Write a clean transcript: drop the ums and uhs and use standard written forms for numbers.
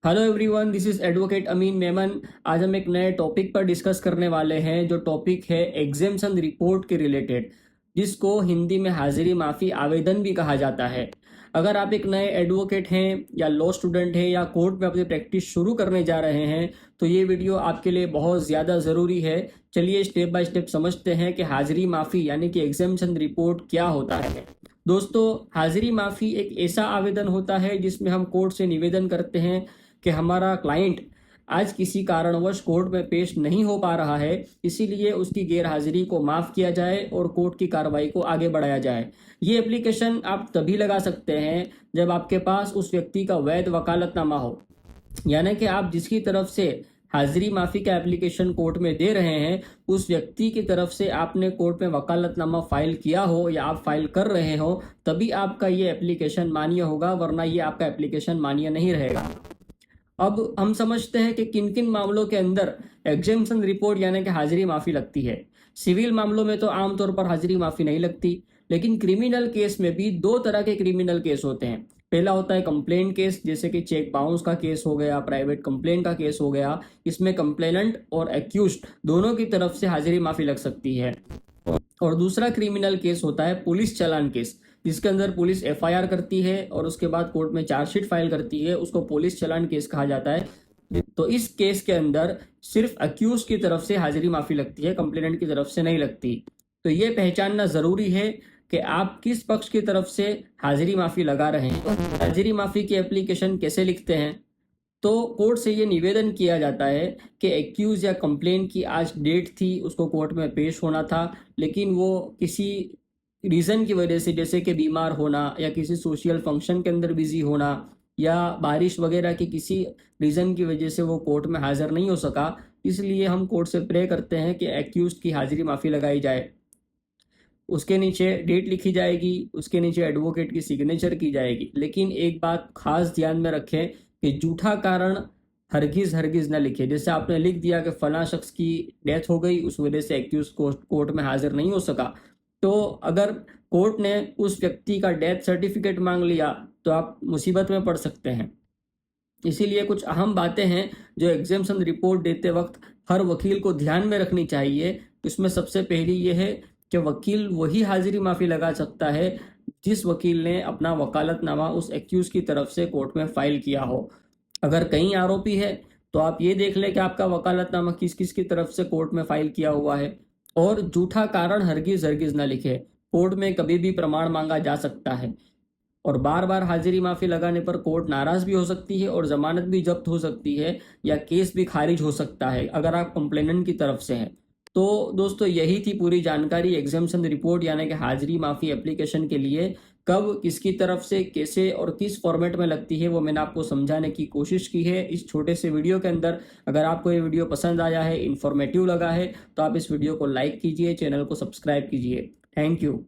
Hello everyone, this is advocate Amin Memon. आज हम एक नए टॉपिक पर डिस्कस करने वाले हैं जो टॉपिक है एग्जेम्पशन रिपोर्ट के रिलेटेड, जिसको हिंदी में हाजिरी माफ़ी आवेदन भी कहा जाता है। अगर आप एक नए एडवोकेट हैं या लॉ स्टूडेंट हैं या कोर्ट में अपनी प्रैक्टिस शुरू करने जा रहे हैं तो ये वीडियो आपके लिए बहुत ज़्यादा ज़रूरी है। चलिए स्टेप बाय स्टेप समझते हैं कि हाजिरी माफ़ी यानी कि एग्जेम्पशन रिपोर्ट क्या होता है। दोस्तों, हाजिरी माफ़ी एक ऐसा आवेदन होता है जिसमें हम कोर्ट से निवेदन करते हैं कि हमारा क्लाइंट आज किसी कारणवश कोर्ट में पेश नहीं हो पा रहा है, इसीलिए उसकी गैर हाजिरी को माफ़ किया जाए और कोर्ट की कार्रवाई को आगे बढ़ाया जाए। ये एप्लीकेशन आप तभी लगा सकते हैं जब आपके पास उस व्यक्ति का वैध वकालतनामा हो, यानी कि आप जिसकी तरफ से हाजिरी माफ़ी का एप्लीकेशन कोर्ट में दे रहे हैं उस व्यक्ति की तरफ से आपने कोर्ट में वकालतनामा फाइल किया हो या आप फाइल कर रहे हो, तभी आपका ये एप्लीकेशन मान्य होगा, वरना ये आपका एप्लीकेशन मान्य नहीं रहेगा। अब हम समझते हैं कि किन किन मामलों के अंदर एग्जेम्पशन रिपोर्ट यानी कि हाजिरी माफ़ी लगती है। सिविल मामलों में तो आमतौर पर हाजिरी माफ़ी नहीं लगती, लेकिन क्रिमिनल केस में भी दो तरह के क्रिमिनल केस होते हैं। पहला होता है कंप्लेंट केस, जैसे कि चेक बाउंस का केस हो गया, प्राइवेट कंप्लेंट का केस हो गया। इसमें कंप्लेनेंट और एक्यूज्ड दोनों की तरफ से हाजिरी माफ़ी लग सकती है। और दूसरा क्रिमिनल केस होता है पुलिस चालान केस, जिसके अंदर पुलिस एफआईआर करती है और उसके बाद कोर्ट में चार्जशीट फाइल करती है, उसको पुलिस चालान केस कहा जाता है। तो इस केस के अंदर सिर्फ अक्यूज की तरफ से हाजिरी माफी लगती है, कंप्लेनेंट की तरफ से नहीं लगती। तो ये पहचानना जरूरी है कि आप किस पक्ष की तरफ से हाजिरी माफी लगा रहे हैं। हाजिरी माफी की एप्लीकेशन कैसे लिखते हैं? तो कोर्ट से ये निवेदन किया जाता है कि एक्यूज या कंप्लेन की आज डेट थी, उसको कोर्ट में पेश होना था, लेकिन वो किसी रीज़न की वजह से, जैसे कि बीमार होना या किसी सोशल फंक्शन के अंदर बिजी होना या बारिश वगैरह की किसी रीज़न की वजह से वो कोर्ट में हाजिर नहीं हो सका, इसलिए हम कोर्ट से प्रे करते हैं कि एक्यूज की हाजिरी माफ़ी लगाई जाए। उसके नीचे डेट लिखी जाएगी, उसके नीचे एडवोकेट की सिग्नेचर की जाएगी। लेकिन एक बात खास ध्यान में रखें कि झूठा कारण हरगिज हरगिज ना लिखे। जैसे आपने लिख दिया कि फला शख्स की डेथ हो गई, उस वजह से एक्यूज कोर्ट में हाजिर नहीं हो सका, तो अगर कोर्ट ने उस व्यक्ति का डेथ सर्टिफिकेट मांग लिया तो आप मुसीबत में पड़ सकते हैं। इसीलिए कुछ अहम बातें हैं जो एग्जेम्पशन रिपोर्ट देते वक्त हर वकील को ध्यान में रखनी चाहिए। इसमें सबसे पहली ये है कि वकील वही हाजिरी माफ़ी लगा सकता है जिस वकील ने अपना वकालतनामा उस एक्यूज की तरफ से कोर्ट में फाइल किया हो। अगर कई आरोपी है तो आप ये देख लें कि आपका वकालतनामा किस किस की तरफ से कोर्ट में फाइल किया हुआ है। और झूठा कारण हरगिज हरगिज ना लिखे। कोर्ट में कभी भी प्रमाण मांगा जा सकता है और बार बार हाजिरी माफी लगाने पर कोर्ट नाराज भी हो सकती है और जमानत भी जब्त हो सकती है या केस भी खारिज हो सकता है अगर आप कंप्लेनेंट की तरफ से हैं। तो दोस्तों, यही थी पूरी जानकारी एग्जामिशन रिपोर्ट यानी कि हाजिरी माफी एप्लीकेशन के लिए। कब, किसकी तरफ से, कैसे और किस फॉर्मेट में लगती है, वो मैंने आपको समझाने की कोशिश की है इस छोटे से वीडियो के अंदर। अगर आपको ये वीडियो पसंद आया है, इन्फॉर्मेटिव लगा है, तो आप इस वीडियो को लाइक कीजिए, चैनल को सब्सक्राइब कीजिए। Thank you.